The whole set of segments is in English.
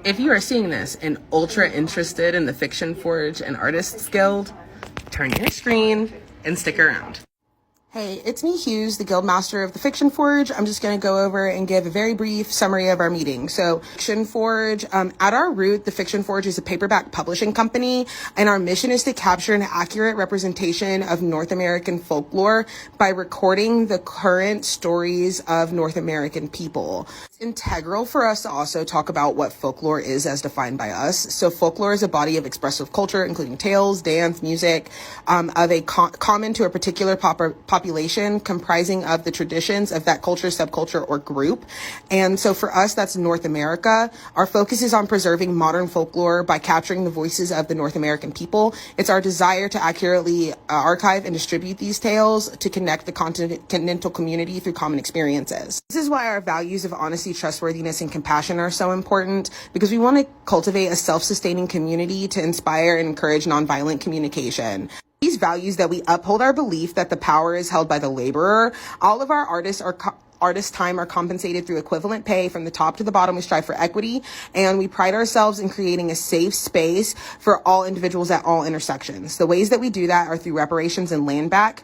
If you are seeing this and ultra interested in the Fiction Forge and Artists Guild, turn your screen and stick around. Hey, it's me, Hughes, the Guildmaster of the Fiction Forge. I'm just going to go over and give a very brief summary of our meeting. So, Fiction Forge, at our root, the Fiction Forge is a paperback publishing company, and our mission is to capture an accurate representation of North American folklore by recording the current stories of North American people. It's integral for us to also talk about what folklore is as defined by us. So, folklore is a body of expressive culture, including tales, dance, music, of a common to a particular population comprising of the traditions of that culture, subculture, or group. And so for us, that's North America. Our focus is on preserving modern folklore by capturing the voices of the North American people. It's our desire to accurately archive and distribute these tales to connect the continental community through common experiences. This is why our values of honesty, trustworthiness, and compassion are so important, because we want to cultivate a self-sustaining community to inspire and encourage nonviolent communication. These values that we uphold our belief that the power is held by the laborer. All of our artists' time are compensated through equivalent pay from the top to the bottom. We strive for equity, and we pride ourselves in creating a safe space for all individuals at all intersections. The ways that we do that are through reparations and land back.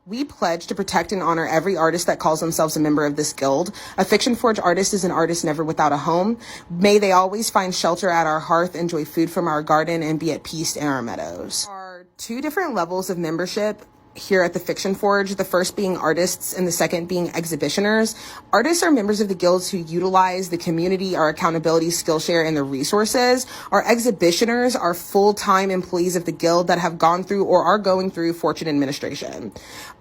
We pledge to protect and honor every artist that calls themselves a member of this guild. A Fiction Forge artist is an artist never without a home. May they always find shelter at our hearth, enjoy food from our garden, and be at peace in our meadows. There are two different levels of membership here at the Fiction Forge, the first being artists and the second being exhibitioners. Artists are members of the guilds who utilize the community, our accountability, Skillshare, and the resources. Our exhibitioners are full-time employees of the guild that have gone through or are going through Fortune administration.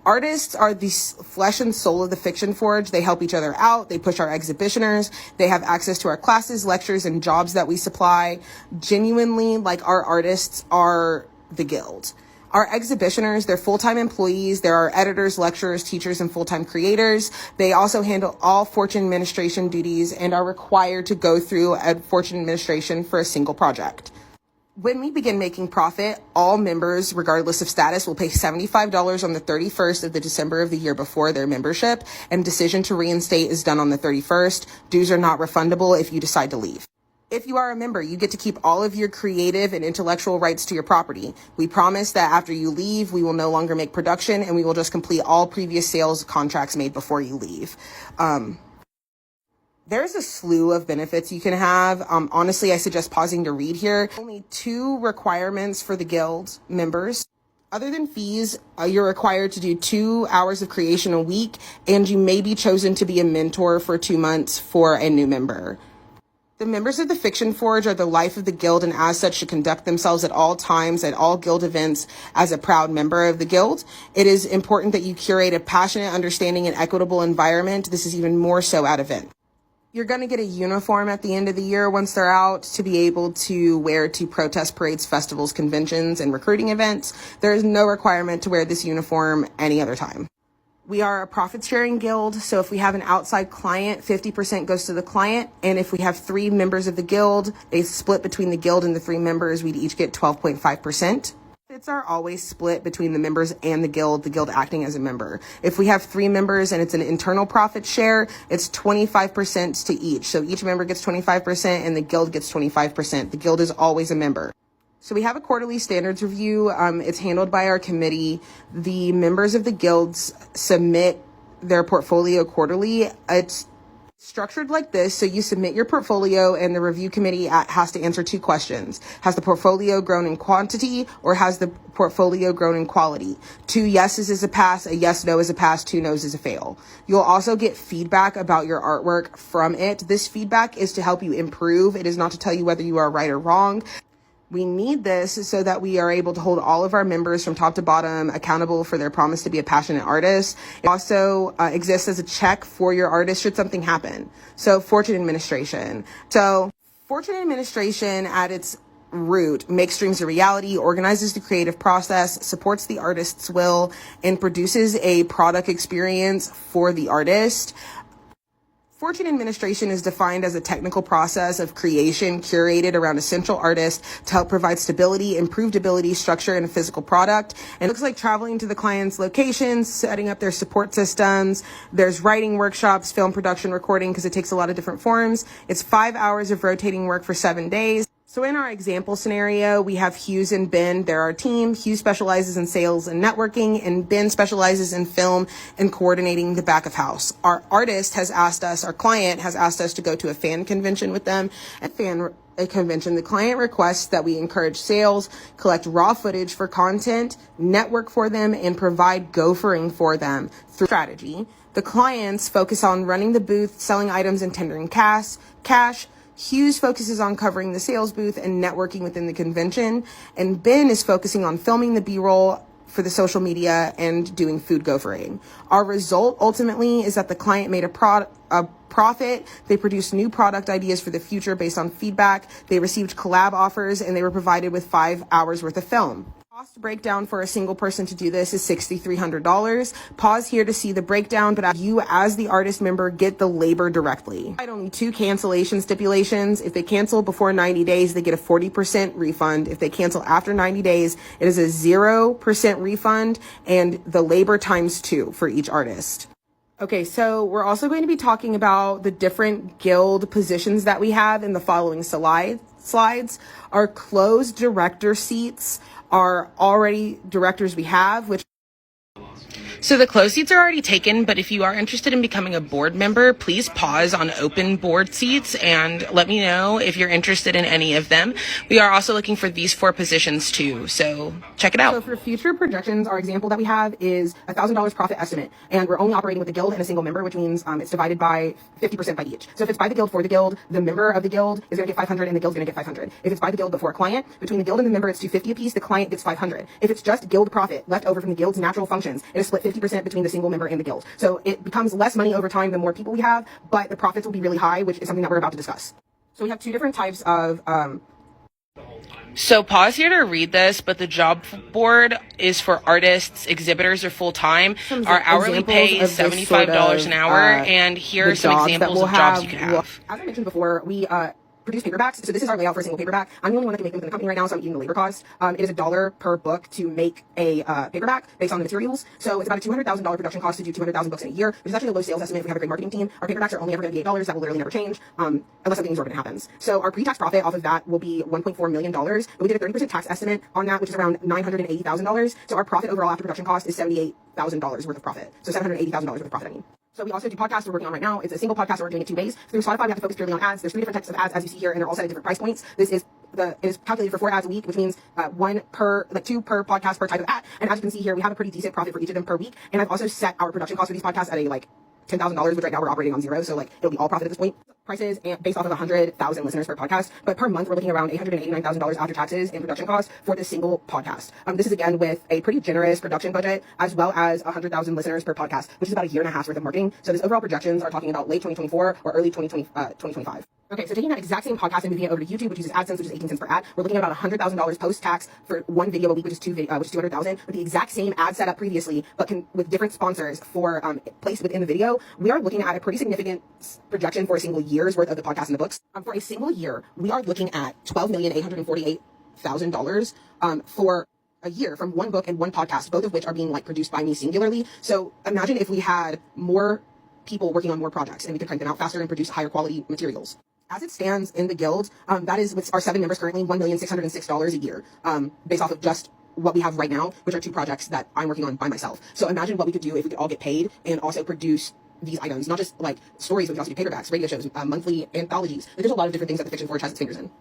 Artists are the flesh and soul of the Fiction Forge. They help each other out. They push our exhibitioners. They have access to our classes, lectures, and jobs that we supply. Genuinely, like, our artists are the guild. Our exhibitioners, they're full-time employees. There are editors, lecturers, teachers, and full-time creators. They also handle all Fortune administration duties and are required to go through a Fortune administration for a single project. When we begin making profit, all members, regardless of status, will pay $75 on the 31st of the December of the year before their membership, and decision to reinstate is done on the 31st. Dues are not refundable if you decide to leave. If you are a member, you get to keep all of your creative and intellectual rights to your property. We promise that after you leave, we will no longer make production, and we will just complete all previous sales contracts made before you leave. There's a slew of benefits you can have. Honestly, I suggest pausing to read here. Only 2 requirements for the guild members. Other than fees, you're required to do 2 hours of creation a week, and you may be chosen to be a mentor for 2 months for a new member. The members of the Fiction Forge are the life of the guild, and as such should conduct themselves at all times at all guild events as a proud member of the guild. It is important that you curate a passionate, understanding, and equitable environment. This is even more so at event. You're going to get a uniform at the end of the year once they're out to be able to wear to protest parades, festivals, conventions, and recruiting events. There is no requirement to wear this uniform any other time. We are a profit-sharing guild, so if we have an outside client, 50% goes to the client, and if we have 3 members of the guild, they split between the guild and the 3 members, we'd each get 12.5%. Profits are always split between the members and the guild acting as a member. If we have 3 members and it's an internal profit share, it's 25% to each. So each member gets 25% and the guild gets 25%. The guild is always a member. So we have a quarterly standards review. It's handled by our committee. The members of the guilds submit their portfolio quarterly. It's structured like this. So you submit your portfolio and the review committee has to answer 2 questions. Has the portfolio grown in quantity, or has the portfolio grown in quality? 2 yeses is a pass, a yes, no is a pass, 2 no's is a fail. You'll also get feedback about your artwork from it. This feedback is to help you improve. It is not to tell you whether you are right or wrong. We need this so that we are able to hold all of our members from top to bottom accountable for their promise to be a passionate artist. It also exists as a check for your artist should something happen. So Fortune administration. So Fortune administration at its root makes dreams a reality, organizes the creative process, supports the artist's will, and produces a product experience for the artist. Fortune administration is defined as a technical process of creation curated around a central artist to help provide stability, improved ability, structure, and a physical product. And it looks like traveling to the client's locations, setting up their support systems. There's writing workshops, film production, recording, because it takes a lot of different forms. It's 5 hours of rotating work for 7 days. So in our example scenario, we have Hughes and Ben. They're our team. Hughes specializes in sales and networking, and Ben specializes in film and coordinating the back of house. Our artist has asked us, our client has asked us to go to a fan convention with them. At a convention, the client requests that we encourage sales, collect raw footage for content, network for them, and provide gophering for them through strategy. The clients focus on running the booth, selling items, and tendering cash. Hughes focuses on covering the sales booth and networking within the convention, and Ben is focusing on filming the B-roll for the social media and doing food gophering. Our result ultimately is that the client made a profit. They produced new product ideas for the future based on feedback. They received collab offers, and they were provided with 5 hours worth of film. Cost breakdown for a single person to do this is $6,300. Pause here to see the breakdown, but you as the artist member get the labor directly. I only 2 cancellation stipulations. If they cancel before 90 days, they get a 40% refund. If they cancel after 90 days, it is a 0% refund, and the labor times 2 for each artist. Okay, so we're also going to be talking about the different guild positions that we have in the following slides. Our closed director seats are already directors we have, which So the closed seats are already taken, but if you are interested in becoming a board member, please pause on open board seats and let me know if you're interested in any of them. We are also looking for these 4 positions too, so check it out. So for future projections, our example that we have is $1,000 profit estimate, and we're only operating with the guild and a single member, which means it's divided by 50% by each. So if it's by the guild for the guild, the member of the guild is going to get 500 and the guild's going to get 500. If it's by the guild but for a client, between the guild and the member, it's $250 apiece, the client gets 500. If it's just guild profit left over from the guild's natural functions, it is split 50% between the single member and the guild. So it becomes less money over time the more people we have, but the profits will be really high, which is something that we're about to discuss. So we have 2 different types of So pause here to read this, but the job board is for artists, exhibitors, or full-time. Our hourly pay is $75 an hour, and here are some examples of jobs you can have. As I mentioned before, we produce paperbacks. So this is our layout for a single paperback. I'm the only one that can make them within the company right now, so I'm eating the labor cost. It is $1 per book to make a paperback based on the materials. So it's about a $200,000 production cost to do 200,000 books in a year, which is actually a low sales estimate if we have a great marketing team. Our paperbacks are only ever going to be $8. That will literally never change unless something exorbitant happens. So our pre-tax profit off of that will be $1.4 million. But we did a 30% tax estimate on that, which is around $980,000. So our profit overall after production cost is $78,000 worth of profit. So $780,000 worth of profit, I mean. So we also do podcasts we're working on right now. It's a single podcast, so we're doing it 2 ways. Through Spotify, we have to focus purely on ads. There's 3 different types of ads, as you see here, and they're all set at different price points. It is calculated for 4 ads a week, which means 2 per podcast per type of ad. And as you can see here, we have a pretty decent profit for each of them per week. And I've also set our production cost for these podcasts at a $10,000, which right now we're operating on 0. So it'll be all profit at this point. Prices based off of 100,000 listeners per podcast, but per month we're looking around $889,000 after taxes and production costs for this single podcast. This is again with a pretty generous production budget, as well as 100,000 listeners per podcast, which is about a year and a half worth of marketing. So this overall projections are talking about late 2024 or early 2025. Okay, so taking that exact same podcast and moving it over to YouTube, which uses AdSense, which is 18 cents per ad, we're looking at about $100,000 post-tax for 1 video a week, which is 200,000, with the exact same ad setup previously, but with different sponsors for placed within the video. We are looking at a pretty significant projection for a single year's worth of the podcast in the books. For a single year, we are looking at $12,848,000 for a year from 1 book and 1 podcast, both of which are being produced by me singularly. So imagine if we had more people working on more projects and we could crank them out faster and produce higher quality materials. As it stands in the guild, that is with our 7 members currently, $1,606 a year, based off of just what we have right now, which are 2 projects that I'm working on by myself. So imagine what we could do if we could all get paid and also produce these items, not just stories, but we also do paperbacks, radio shows, monthly anthologies. There's a lot of different things that the Fiction Forge has its fingers in.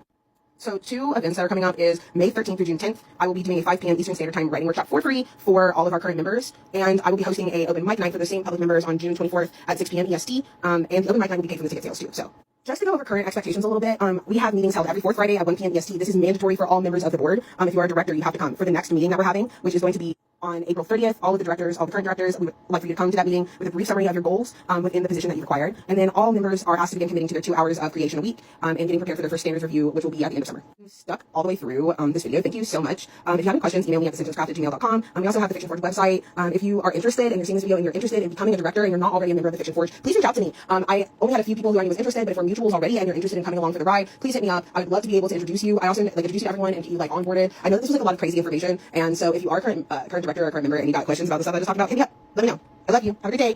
So 2 events that are coming up is May 13th through June 10th. I will be doing a 5 p.m. Eastern Standard Time writing workshop for free for all of our current members. And I will be hosting a open mic night for the same public members on June 24th at 6 p.m. EST. And the open mic night will be paid from the ticket sales too. So just to go over current expectations a little bit, we have meetings held every 4th Friday at 1 p.m. EST. This is mandatory for all members of the board. If you are a director, you have to come for the next meeting that we're having, which is going to be on April 30th. All of the directors, all the current directors, we would like for you to come to that meeting with a brief summary of your goals within the position that you've acquired. And then all members are asked to begin committing to their 2 hours of creation a week and getting prepared for their first standards review, which will be at the end of summer. If you stuck all the way through this video, thank you so much. If you have any questions, email me at thesentencecraft@gmail.com. We also have the Fiction Forge website. If you are interested and you're seeing this video and you're interested in becoming a director and you're not already a member of the Fiction Forge, please reach out to me. I only had a few people who I knew was interested, but if we're mutuals already and you're interested in coming along for the ride, please hit me up. I would love to be able to introduce you. I also introduce you to everyone and get you onboarded. I know this was a lot of crazy information, and so if you are a current director or current member and you got questions about the stuff I just talked about, hit me up. Let me know. I love you. Have a great day.